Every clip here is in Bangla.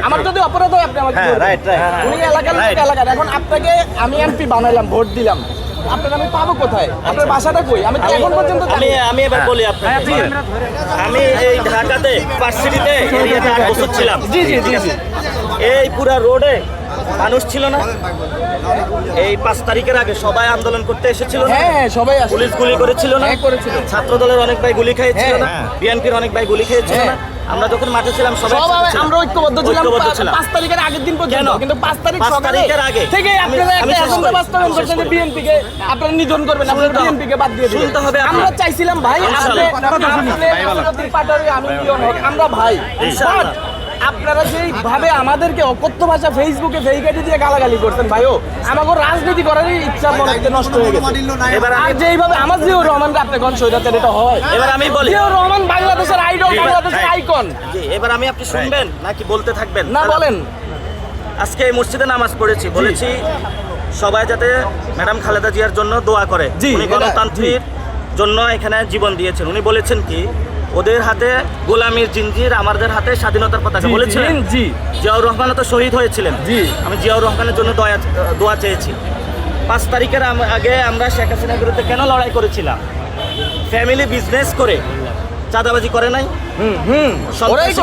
আমার যদি অপরাধ হয় আপনি আমাকে উনি এলাকার লোক এলাকার, এখন আপনাকে আমি এমপি বানাইলাম, ভোট দিলাম, আপনার আমি পাবো কোথায়? আপনার বাসাটা কই? আমি তো এখন পর্যন্ত আমি এবার বলি আপনাকে, আমি এই ঢাকাতে ভার্সিটিতে এরিয়াতে 8 বছর ছিলাম। জি জি জি জি। এই পুরা রোডে মানুষ ছিল না? এই 5 তারিখের আগে সবাই আন্দোলন করতে এসেছিল না? হ্যাঁ সবাই আসলে পুলিশ গুলি করেছিল না? করেছিল। ছাত্র দলের অনেক ভাই গুলি খেয়েছিল না? বিএনপির অনেক ভাই গুলি খেয়েছিল না? আমরা যখন মাঠে ছিলাম সবাই আমরা ঐক্যবদ্ধ ছিলাম 5 তারিখের আগের দিন পর্যন্ত, কিন্তু 5 তারিখের আগে থেকে আপনারা একটা এজেন্ডা বাস্তবায়ন করতে যে বিএনপি কে আপনারা নিধন করবেন, আপনারা বিএনপি কে বাদ দিয়ে দিবেন। আমরা চাইছিলাম ভাই আপনি পাটারি আমি পিয়ন হোক, আমরা ভাই। আপনারা যেইভাবে আমাদেরকে অকথ্য ভাষা ফেসবুকে ফেইকাটি দিয়ে গালাগালি করতেন ভাইও, আমাকে রাজনীতি করারই ইচ্ছা মনে নষ্ট হয়ে গেছে। এবার আর যেইভাবে আমার জিয়াউর রহমানকে আপনি কোন সৈরাতের এটা হয়, এবার আমি বলি জিয়াউর রহমান বাংলাদেশের আইডল, বাংলাদেশের আইকন। জি, এবার আমি আপনি শুনবেন নাকি বলতে থাকবেন? না বলেন। আজকে এই মসজিদে নামাজ পড়েছি, বলেছি সবাই যাতে ম্যাডাম খালেদা জিয়ার জন্য দোয়া করে। উনি গণতন্ত্রের জন্য এখানে জীবন দিয়েছেন। উনি বলেছেন কি, ওদের হাতে গোলামীর জিঞ্জির, আমাদের হাতে স্বাধীনতার পতাকা বলেছিলেন। জি, জিয়াউর রহমান তো শহীদ হয়েছিলেন। জি, আমি জিয়াউর রহমানের জন্য দোয়া চেয়েছি। 5 তারিখের আগে আমরা শেখ হাসিনার বিরুদ্ধে কেন লড়াই করেছিলাম? ফ্যামিলি বিজনেস করে চাঁদাবাজি করে নাই,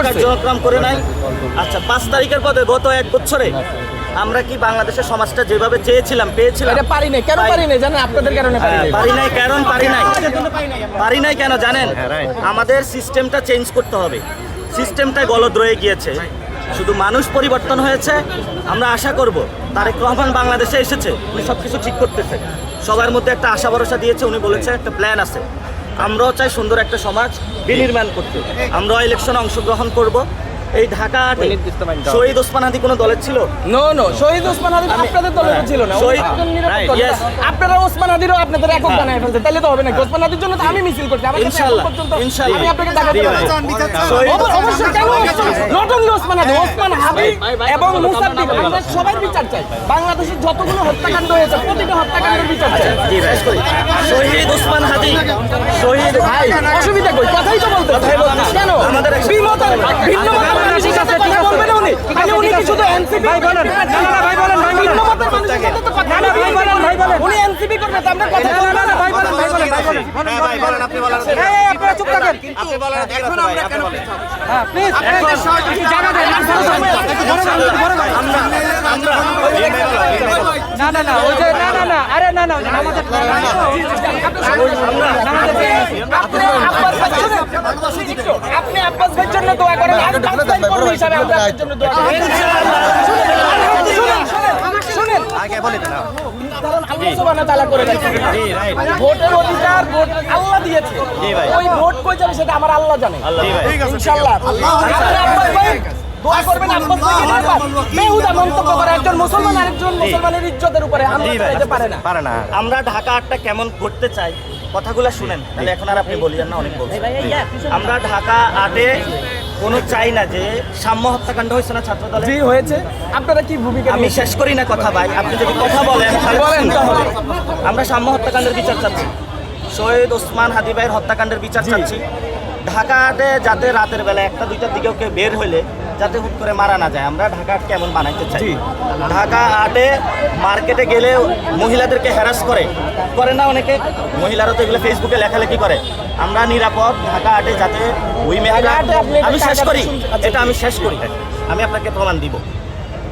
কার্যক্রম করে নাই। আচ্ছা, 5 তারিখের পরে গত 1 বছরে আমরা কি বাংলাদেশের সমাজটা যেভাবে চেয়েছিলাম পেয়েছিলাম? এটা পারি নাই। কেন পারি নাই জানেন? আপনাদের কারণে পারি নাই। পারি নাই কেন জানেন? আমাদের সিস্টেমটা চেঞ্জ করতে হবে। সিস্টেমটা গলদ রয়ে গিয়েছে, শুধু মানুষ পরিবর্তন হয়েছে। আমরা আশা করব তারেক রহমান বাংলাদেশে এসেছে, উনি সব কিছু ঠিক করতেছে। সবার মধ্যে একটা আশা ভরসা দিয়েছে। উনি বলেছে একটা প্ল্যান আছে। আমরাও চাই সুন্দর একটা সমাজ বিনির্মাণ করতে। আমরাও ইলেকশনে অংশগ্রহণ করব। এই ঢাকা শহীদ ওসমান হাদি কোনো দলের ছিল? নো, শহীদ ওসমান হাদি আপনাদের দলের ছিল না। আপনারা ওসমান হাদিরও আপনাদের একক বানায় ফেলতে, তাহলে তো হবে না। ওসমান হাদির জন্য তো আমি মিছিল করছি। ইনশাআল্লাহ আমি আপনাকে দেখাতে পারবো। অবশ্যই কেন নট অনলি ওসমান হাদি, ওসমান হাদি এবং মুসাদ্দিক, আমরা সবাই বিচার চাই। বাংলাদেশের যতগুলো হত্যাকাণ্ড হয়েছে প্রতিটা হত্যাকাণ্ডের বিচার চাই। শহীদ ওসমান হাদি, শহীদ ভাই অসুবিধা কই? কথাই তো বলতে কেন আমাদের ভিন্ন মতের মানুষের সাথে কথা বলবেন উনি? মানে উনি কি শুধু এনসিপি? ভাই বলেন, ভাই বলেন, ভিন্ন মতের মানুষের সাথে তো কথা বলবেন। ভাই বলেন, উনি এনসিপি করবে তো আমরা কথা বলবো না। ভাই বলেন, ভাই বলেন, আপনি বলেন। এই আপনারা চুপ থাকেন। আপনি বলেন, এখন আমরা কেন? হ্যাঁ প্লিজ আপনি জায়গা দেন। না ওই যে না আরে না আমাদের আপনি আব্বাস ভাইয়ের জন্য দোয়া করেন। হিসাবে আমরা আপনার জন্য দোয়া করি। শুনেন আগে বলে দেন। আল্লাহ সুবহানাহু ওয়া তাআলা করে দিয়েছেন ভোটের অধিকার, ভোট আল্লাহ দিয়েছে। ওই ভোট কই যাবে সেটা আমার আল্লাহ জানে। ইনশাআল্লাহ দোয়া করবেন। আব্বাস ভাইকে বারবার বেহুদা মন্তব্য করে একজন মুসলমান আরেকজন মুসলমানের ইজ্জতের উপরে আমরা চাইতে পারে না। আমরা ঢাকা 8টা কেমন করতে চাই কথাগুলো শুনেন, তাহলে এখন আর আপনি বলিয়েন না, অনেক বলছেন। আমরা ঢাকা 8-এ কোনো চাই না যে সাম্য হত্যাকাণ্ড হয়েছে না ছাত্র দলে? জি হয়েছে। আপনারা কি ভূমিকা? আমি শেষ করি না কথা ভাই, আপনি যদি কথা বলেন বলেন তাহলে। আমরা সাম্য হত্যাকাণ্ডের বিচার চাচ্ছি, শহীদ ওসমান হাদি ভাইয়ের হত্যাকাণ্ডের বিচার চাচ্ছি। ঢাকা 8-এ যাতে রাতের বেলা 1টা-2টার দিকেও কেউ বের হলে যাতে হুট করে মারা না যায়, আমরা ঢাকা 8 কেমন বানাইতে চাই। ঢাকা 8-এ মার্কেটে গেলে মহিলাদেরকে হ্যারাস করে না অনেকে? মহিলারা তো এগুলো ফেসবুকে লেখালেখি করে। আমরা নিরাপদ ঢাকা 8-এ যাতে আমি শেষ করি, এটা আমি শেষ করি, আমি আপনাকে প্রমাণ দিব।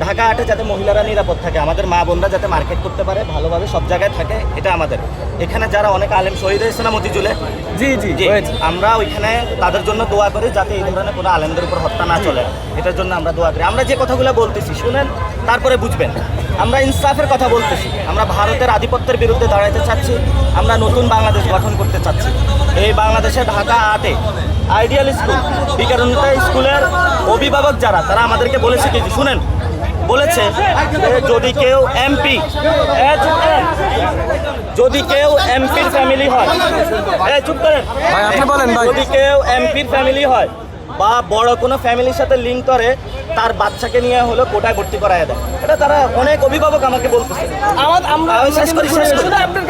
ঢাকা 8-এ যাতে মহিলারা নিরাপদ থাকে, আমাদের মা বোনরা যাতে মার্কেট করতে পারে, ভালোভাবে সব জায়গায় থাকে, এটা আমাদের। এখানে যারা অনেক আলেম শহীদ হয়েছে না মতিঝুলে, জি আমরা ওইখানে তাদের জন্য দোয়া করি যাতে এই ধরনের কোনো আলেমদের উপর হত্যা না চলে, এটার জন্য আমরা দোয়া করি। আমরা যে কথাগুলো বলতেছি শুনেন, তারপরে বুঝবেন। আমরা ইনসাফের কথা বলতেছি, আমরা ভারতের আধিপত্যের বিরুদ্ধে দাঁড়াইতে চাচ্ছি, আমরা নতুন বাংলাদেশ গঠন করতে চাচ্ছি। এই বাংলাদেশে ঢাকা 8-এ আইডিয়াল স্কুল, বিকারুন্নতা স্কুলের অভিভাবক যারা, তারা আমাদেরকে বলেছে কি, শুনেন, বলেছে যদি কেউ এমপির ফ্যামিলি হয়, চুপ করেন, যদি কেউ এমপির ফ্যামিলি হয় বা বড় কোনো ফ্যামিলির সাথে লিঙ্ক করে, তার বাচ্চাকে নিয়ে হলো কোটায় ভর্তি করায় দেয়। এটা তারা অনেক অভিভাবক আমাকে বলতেছে।